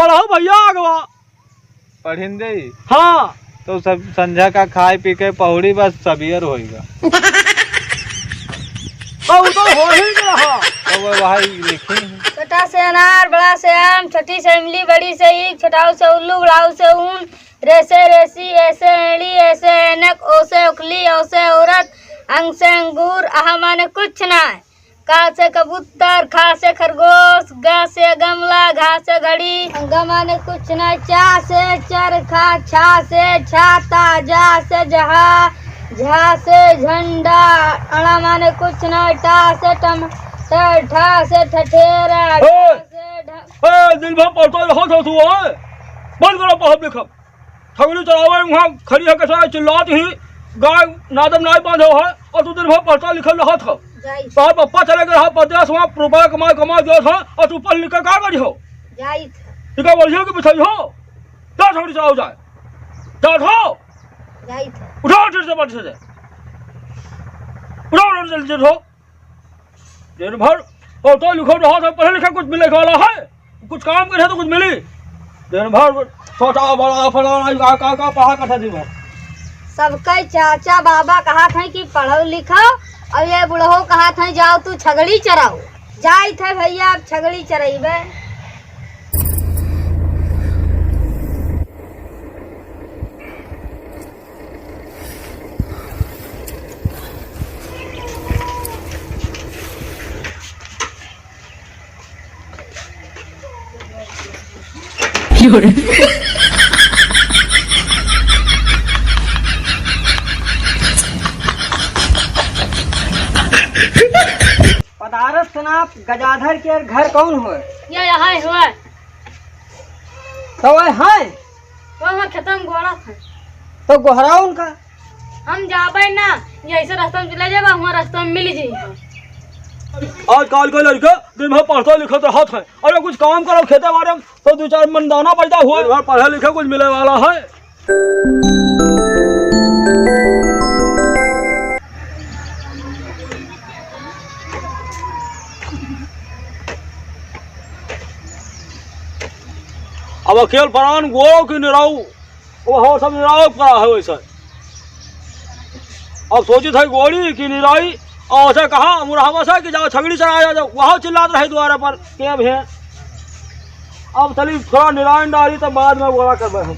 पढ़ो भैया अगवा पढ़िंदे। हाँ तो सब संझा का खाए पी के पहुड़ी बस सबियर होएगा। तो हो ही रहा तो वो वही लिखी है। छोटा से अनार, बड़ा से आम, छोटी से इमली, बड़ी से ईख, छोटाऊ से उल्लू, बड़ाऊ से ऊन, रेसे रेसी, ऐसे एड़ी, ऐसे ऐनक, ओसे उखली, औसे औरत, अंग से अंगूर, आहा माने कुछ ना है। का से कबूतर, खा से खरगोश, गा से गमला, घा से घड़ी, ग माने कुछ ना, चा से चरखा, छा से छाता, जा से जहा, झा से झंडा, अड़ा माने कुछ ना, टा से टमाटर, ठा से ठठेरा, दिन भर पढ़ता रहो तो तू है बंद करो पढ़ब लिखब। ठगड़ी चलावे वहाँ खड़ी है कैसा चिल्लाती ही गाय नादम नाई बांधे है और तू दिन भर पढ़ता लिखल रहा था। और पप्पा चले गए रहा परदेश वहाँ रुपया कमा दिया था और तू पढ़ लिख का करी हो ठीक है बोलिए कि बिछाई हो क्या ठगड़ी चलाओ जाए जाओ उठाओ से बट से उठाओ जल्दी हो दिन भर पढ़ता लिखो रहा था पढ़े लिखे कुछ मिले वाला है कुछ काम करे तो कुछ मिली दिन भर छोटा बड़ा फलाना का पढ़ा करता दिन भर। सबके चाचा बाबा कहा था कि पढ़ो लिखो और ये बुढ़ो कहा था जाओ तू छगड़ी चराओ जाए थे भैया अब छगड़ी चरेबे। पदारस सनाप गजाधर के घर कौन हो? ये यहाँ हुआ तो वह है वहाँ खत्म घोड़ा था तो गोहरा उनका हम जाबे ना ये ऐसे रास्ता में चले जाबे हमारा रास्ता में मिल जाए। आजकल के लड़के दिन भर पढ़ते लिखते रहते हैं अरे कुछ काम करो खेते बारे में तो दो चार मन दाना पैदा हुआ दिन भर पढ़े लिखे कुछ मिले वाला है। अब अकेल परान गो की निराऊ वो सब निराव करा है वैसे अब सोची था गोड़ी की निराई और ऐसे कहा मुरावा से कि जाओ छगड़ी चढ़ाया जाओ वहाँ चिल्लाते रहे द्वारा पर क्या है अब चली थोड़ा निरायण डाली तो बाद में गोला कर हम।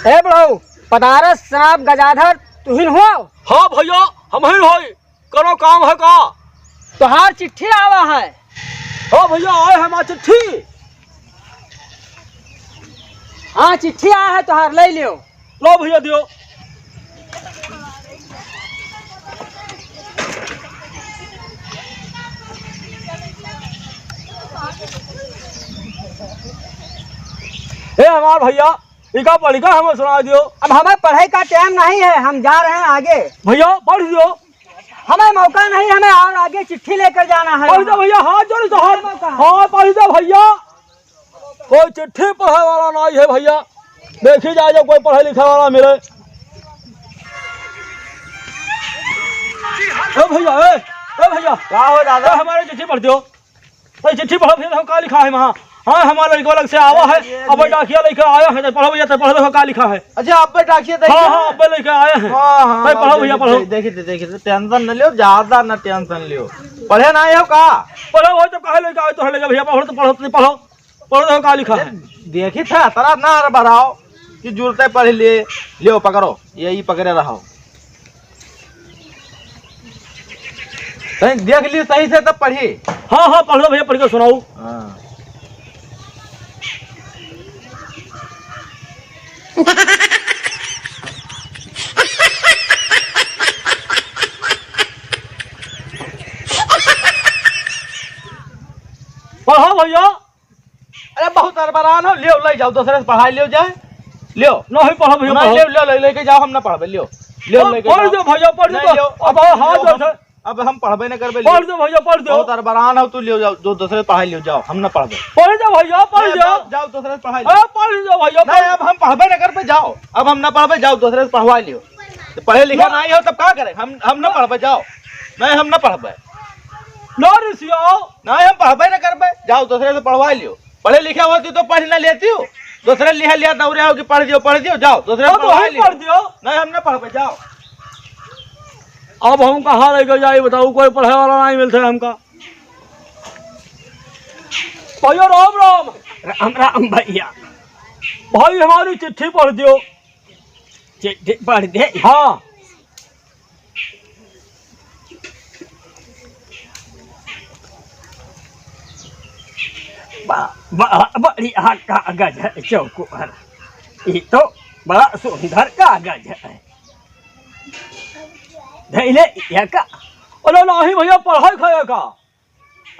हे बड़ो पदारस सनाप गजाधर तुहिन हो? हाँ भैया हम ही हो करो काम है का तुहार चिट्ठी आवा है। हाँ भैया आए हमारी चिट्ठी। हाँ चिट्ठी आया है तुहार ले लियो। लो भैया दियो। हे हमार भैया इका पढ़ का हमें सुना दियो। अब हमें पढ़ाई का टाइम नहीं है हम जा रहे हैं आगे। भैया पढ़ दियो। हमें मौका नहीं हमें और आगे चिट्ठी लेकर जाना है। पढ़ दो भैया हाथ जोड़ दो हाँ पढ़ दो भैया कोई चिट्ठी पढ़े वाला नहीं है भैया देखी जाए जब कोई पढ़े लिखे वाला मिले। भैया भैया क्या हो दादा? हमारे चिट्ठी पढ़ दो चिट्ठी पढ़ो फिर हम क्या लिखा है वहाँ। हाँ हमारा लड़का अलग से आवा है अब डाकिया लेकर आया है पढ़ो भैया तो पढ़ो क्या लिखा है। अच्छा अब डाकिया हाँ हाँ अब लेकर आए हैं। हाँ पढ़ो भैया पढ़ो देखिए टेंशन न लियो ज्यादा न टेंशन लियो पढ़े ना हो का पढ़ो हो तो कहे लेकर आए तो लेकर भैया पढ़ो तो पढ़ो पढ़ो क्या लिखा है। देखी था तरा ना बढ़ाओ कि जुड़ते पढ़ लिए लियो पकड़ो यही पकड़े रहो देख लियो सही से तब पढ़ी। हाँ हाँ पढ़ लो भैया पढ़ के सुनाओ। पढ़ो भैया। अरे बहुत अरबरान हो लियो ले जाओ दूसरे से पढ़ाई लियो जाए लियो नहीं पढ़ो भैया लियो लेके जाओ हम ना पढ़बे लियो लियो लेके पढ़ दो भैया पढ़ दो अब हाथ जोड़ अब हम पढ़बे न करबे। पढ़ दो भैया पढ़ दो। बहुत अरबरान हो तू लियो जाओ, जो दूसरे पढ़ाई लियो जाओ, हम न पढ़बे। पढ़ दो भैया पढ़ जाओ। जाओ दूसरे पढ़ाई अरे पढ़ दो भैया। नहीं अब हम पढ़बे न करबे, जाओ अब हम न पढ़बे, जाओ दूसरे से पढ़वा लियो। तो पढ़े लिखे नहीं हो तब क्या करें, हम न पढ़बे, जाओ। नहीं हम न पढ़बे, ना ऋषिया नहीं हम पढ़बे न करबे, जाओ दूसरे से पढ़वा लियो। पढ़े लिखे होती तो पढ़ न लेती हो, दूसरे लिखा लिया दौड़े हो कि पढ़ दियो, जाओ दूसरे से पढ़वा लियो। पढ़ दियो। नहीं हम न पढ़बे, जाओ। अब हम कहाँ लेकर जाए बताओ, कोई पढ़े वाला नहीं मिलते हमका। भैया राम राम। राम राम भैया। भाई हमारी चिट्ठी पढ़ दियो। चिट्ठी पढ़ दे। हाँ बढ़िया कागज है चौकोर, ये तो बड़ा सुंदर कागज है। धैले ये का। अरे नहीं भैया पढ़ाई खाया का।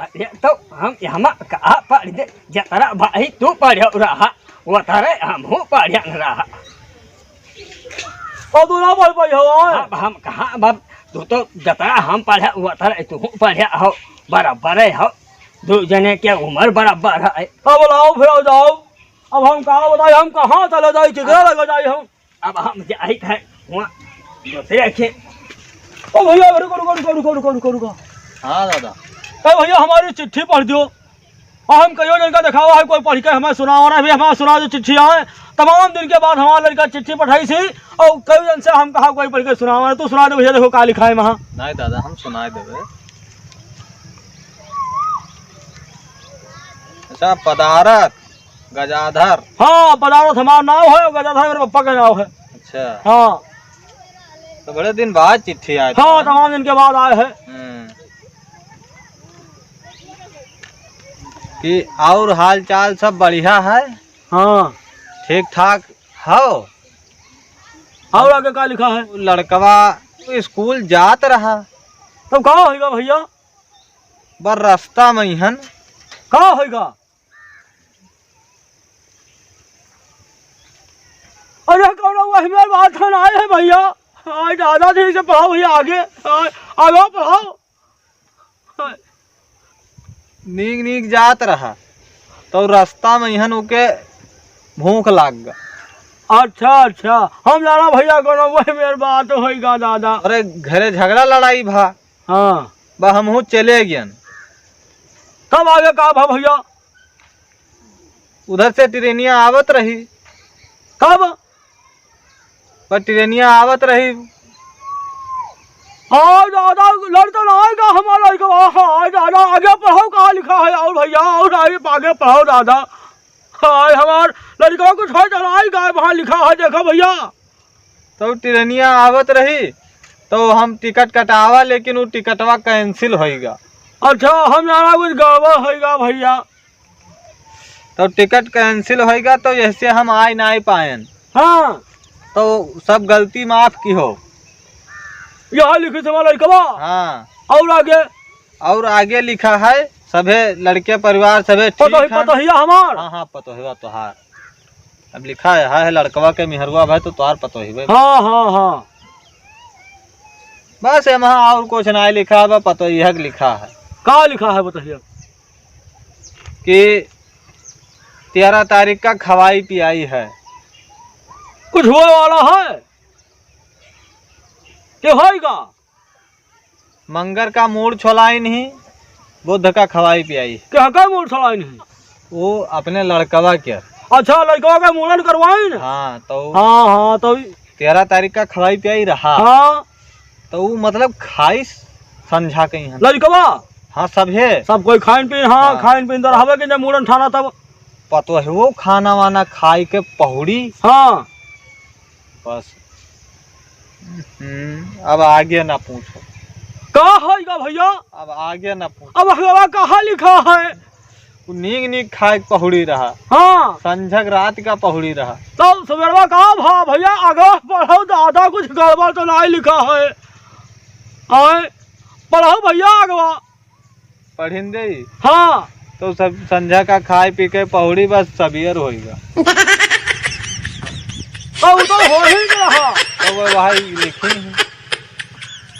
अरे तो हम यहाँ कहा पढ़ दे, जतरा भाई तू पढ़ रहा वो तारे हम पढ़ रहा। और तू ना पढ़ पाई हो। अब हम कहाँ बाप, तू तो जतरा हम पढ़े वो तारे तू पढ़े हो, बराबर हो, दो जने के उम्र बराबर है। अब लाओ फिर जाओ। अब हम कहाँ बताए, हम कहाँ चले जाए, किधर लगे जाए हम। अब हम जाए थे वहाँ दूसरे के। ओ भैया रुको। हाँ दादा। अरे भैया हमारी चिट्ठी पढ़ दियो। और हम कई लड़का दिखावा है, कोई पढ़ के हमें सुनावा ना भी, हमें सुना जो चिट्ठी आए। तमाम दिन के बाद हमारा लड़का चिट्ठी पढ़ाई थी और कई दिन से हम कहा कोई पढ़ के सुनावा। तू सुना दे भैया, देखो क्या लिखा है वहाँ। नहीं दादा हम सुनाए देवे। अच्छा पदारथ गजाधर। हाँ पदारथ हमारा नाम है और गजाधर मेरे पप्पा का नाम है। अच्छा हाँ तो बड़े दिन बाद चिट्ठी आई। हाँ तमाम दिन के बाद आए हैं। कि और हाल चाल सब बढ़िया है। हाँ ठीक ठाक हो। और आगे क्या लिखा है। लड़कवा स्कूल जात रहा तो कहाँ होगा भैया। बर रास्ता में कहाँ होगा। अरे कौन वही मेरी बात है आए है भैया। आज दादा ठीक से पढ़ाओ भैया, आगे आगे पढ़ाओ। नीक जात रहा तो रास्ता में उके भूख लाग गया। अच्छा हम जाना भैया कौन वही मेरी बात होगा दादा। अरे घरे झगड़ा लड़ाई भा। हाँ बा हमहू चले गयन। तब आगे कहा भा भैया। उधर से ट्रेनिया आवत रही। कब। पर ट्रेनिया आवत रही। हाँ दादा लड़का ना आएगा हमारा लड़का। हाँ दादा आगे पढ़ाओ कहाँ लिखा है। और भैया और आगे पढ़ाओ दादा। हाँ हमार लड़का कुछ है तो आएगा वहाँ लिखा है, देखो भैया। तो ट्रेनिया आवत रही तो हम टिकट कटावा, लेकिन वो टिकटवा कैंसिल होगा। अच्छा हम जाना कुछ गड़बड़ होगा भैया। तो टिकट कैंसिल होगा तो ऐसे हम आ नहीं पाएन। हाँ तो सब गलती माफ की हो। यहाँ लिखे थे हमारा लड़का। हाँ और आगे लिखा है सभे लड़के परिवार सभे ठीक है। पतोहिया हमार। हाँ पतोहिवा तोहार। अब लिखा है लड़कवा के मिहरुआ भाई तो तोहार पतोहिवे। हाँ बस वहाँ और कुछ नहीं लिखा है, पतोहिया लिखा है। क्या लिखा है बताइए। कि 13 तारीख का खवाई पियाई है। कुछ हुआ वाला है कि होगा। मंगर का मूड छोलाई नहीं, बुध का खवाई पियाई। क्या का मूड छोलाई नहीं। वो अपने लड़कवा के। अच्छा लड़कवा का मुंडन करवाई ना। हाँ तो हाँ तो 13 तारीख का खवाई पियाई रहा। हाँ तो वो मतलब खाई समझा के यहाँ लड़कवा। हाँ सब है, सब कोई खाइन पीन। हाँ खाइन पीन तो रहबे कि जब मुंडन ठाना तब पतो है वो खाना वाना खाई के पहुड़ी। हाँ बस। अब आगे ना पूछो। कहा होगा भैया। अब आगे ना पूछो। अब अखबार कहाँ लिखा है। नीक खाए के पहुड़ी रहा। हाँ संझक रात का पहुड़ी रहा। तो सवेरवा कहा भा भैया आगे पढ़ो दादा कुछ गड़बड़ तो नहीं लिखा है। आए पढ़ो भैया आगवा पढ़िंदे। हाँ तो सब संझा का खाए पी के पहुड़ी बस सबेर होगा। तो हो ही रहा। तो वो वही लिखी है।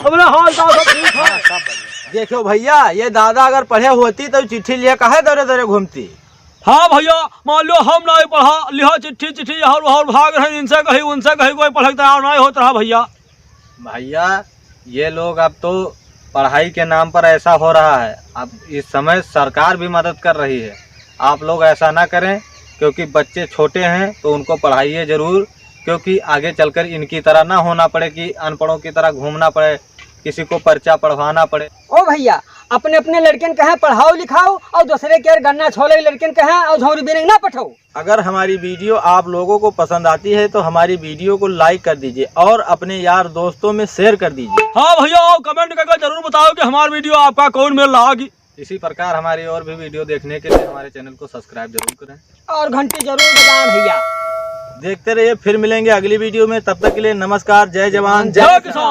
अपने हाल चाल सब ठीक है। देखो भैया, ये दादा अगर पढ़े होती तो चिट्ठी लिए काहे दौरे दौरे घूमती। हाँ भैया, मान लो हम नहीं पढ़ा लिहा चिट्ठी हर हर भाग रहे, इनसे कहीं उनसे कहीं, कोई पढ़े तैयार नहीं होता रहा भैया। भैया ये लोग अब तो पढ़ाई के नाम पर ऐसा हो रहा है। अब इस समय सरकार भी मदद कर रही है, आप लोग ऐसा ना करें, क्योंकि बच्चे छोटे हैं तो उनको पढ़ाइए ज़रूर, क्योंकि आगे चलकर इनकी तरह ना होना पड़े कि अनपढ़ों की तरह घूमना पड़े, किसी को पर्चा पढ़वाना पड़े। ओ भैया, अपने अपने लड़कन कहे पढ़ाओ लिखाओ और दूसरे के गन्ना छोले लड़कन कहे और झौरी बेरंग ना पठाओ। अगर हमारी वीडियो आप लोगों को पसंद आती है तो हमारी वीडियो को लाइक कर दीजिए और अपने यार दोस्तों में शेयर कर दीजिए। हाँ भैया, कमेंट करके जरूर बताओ कि हमारी वीडियो आपका कौन मिल रहा है। इसी प्रकार हमारी और भी वीडियो देखने के लिए हमारे चैनल को सब्सक्राइब जरूर करें और घंटी जरूर बजाएं भैया। देखते रहिए, फिर मिलेंगे अगली वीडियो में। तब तक के लिए नमस्कार, जय जवान जय किसान।